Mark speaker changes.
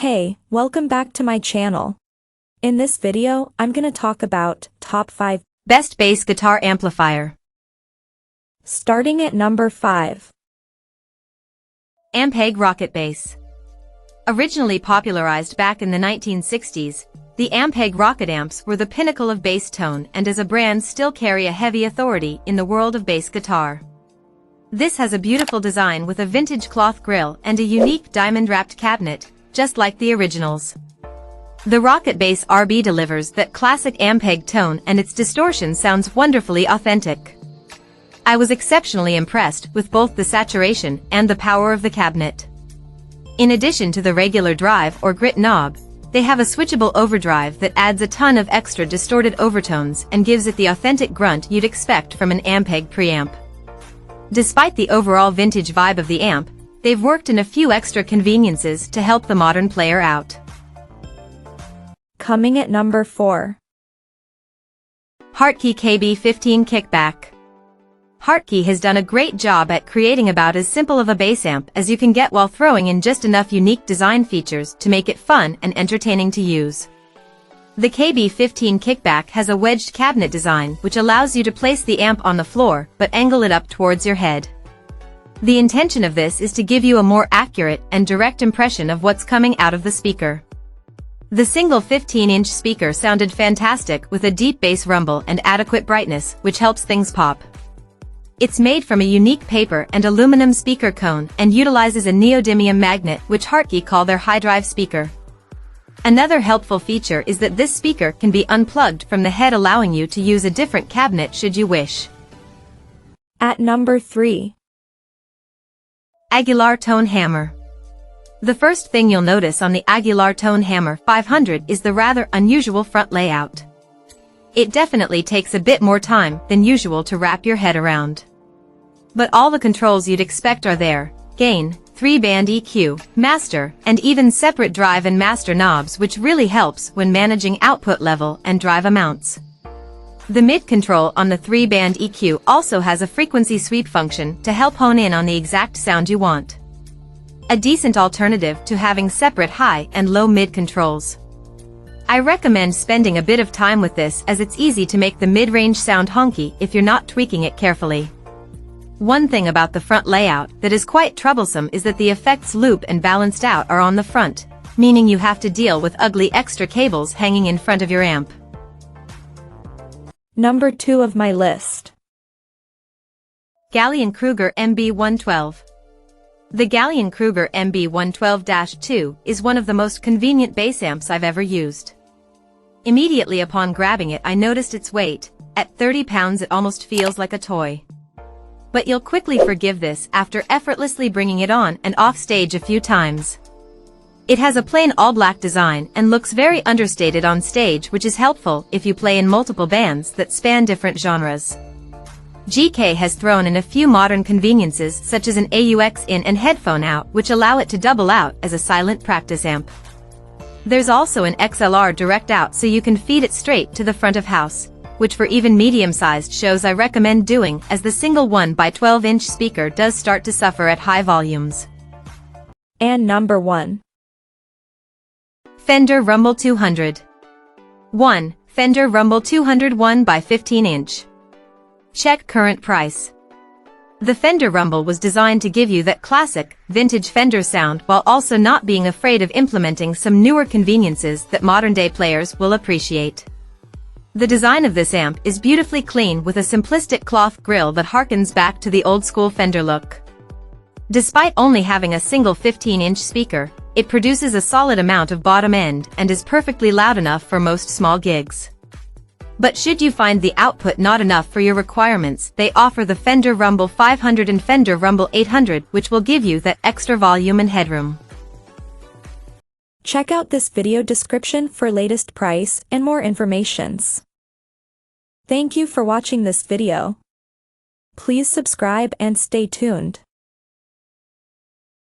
Speaker 1: Hey, welcome back to my channel. In this video, I'm gonna talk about top 5
Speaker 2: best bass guitar amplifier.
Speaker 1: Starting at number 5.
Speaker 2: Ampeg Rocket Bass. Originally popularized back in the 1960s, the Ampeg rocket amps were the pinnacle of bass tone and as a brand still carry a heavy authority in the world of bass guitar. This has a beautiful design with a vintage cloth grille and a unique diamond-wrapped cabinet, just like the originals. The Rocket Bass RB delivers that classic Ampeg tone and its distortion sounds wonderfully authentic. I was exceptionally impressed with both the saturation and the power of the cabinet. In addition to the regular drive or grit knob, they have a switchable overdrive that adds a ton of extra distorted overtones and gives it the authentic grunt you'd expect from an Ampeg preamp. Despite the overall vintage vibe of the amp, they've worked in a few extra conveniences to help the modern player out.
Speaker 1: Coming at number 4.
Speaker 2: Heartkey KB15 Kickback. Heartkey has done a great job at creating about as simple of a bass amp as you can get while throwing in just enough unique design features to make it fun and entertaining to use. The KB15 Kickback has a wedged cabinet design which allows you to place the amp on the floor but angle it up towards your head. The intention of this is to give you a more accurate and direct impression of what's coming out of the speaker. The single 15-inch speaker sounded fantastic with a deep bass rumble and adequate brightness which helps things pop. It's made from a unique paper and aluminum speaker cone and utilizes a neodymium magnet which Heartkey call their high drive speaker. Another helpful feature is that this speaker can be unplugged from the head, allowing you to use a different cabinet should you wish.
Speaker 1: At number 3.
Speaker 2: Aguilar Tone Hammer. The first thing you'll notice on the Aguilar Tone Hammer 500 is the rather unusual front layout. It definitely takes a bit more time than usual to wrap your head around. But all the controls you'd expect are there: gain, 3-band EQ, master, and even separate drive and master knobs, which really helps when managing output level and drive amounts. The mid control on the 3-band EQ also has a frequency sweep function to help hone in on the exact sound you want. A decent alternative to having separate high and low mid controls. I recommend spending a bit of time with this as it's easy to make the mid-range sound honky if you're not tweaking it carefully. One thing about the front layout that is quite troublesome is that the effects loop and balanced out are on the front, meaning you have to deal with ugly extra cables hanging in front of your amp.
Speaker 1: Number 2 of my list.
Speaker 2: Gallien-Krueger MB112. The Gallien-Krueger MB112-2 is one of the most convenient bass amps I've ever used. Immediately upon grabbing it, I noticed its weight. At 30 pounds it almost feels like a toy. But you'll quickly forgive this after effortlessly bringing it on and off stage a few times. It has a plain all-black design and looks very understated on stage, which is helpful if you play in multiple bands that span different genres. GK has thrown in a few modern conveniences such as an AUX in and headphone out, which allow it to double out as a silent practice amp. There's also an XLR direct out so you can feed it straight to the front of house, which for even medium-sized shows I recommend doing, as the single 1x12-inch speaker does start to suffer at high volumes.
Speaker 1: And number 1.
Speaker 2: Fender Rumble 200. 1. Fender Rumble 200 1x15-inch. Check current price. The Fender Rumble was designed to give you that classic, vintage Fender sound while also not being afraid of implementing some newer conveniences that modern-day players will appreciate. The design of this amp is beautifully clean with a simplistic cloth grille that harkens back to the old-school Fender look. Despite only having a single 15-inch speaker, it produces a solid amount of bottom end and is perfectly loud enough for most small gigs. But should you find the output not enough for your requirements, they offer the Fender Rumble 500 and Fender Rumble 800, which will give you that extra volume and headroom.
Speaker 1: Check out this video description for latest price and more informations. Thank you for watching this video. Please subscribe and stay tuned.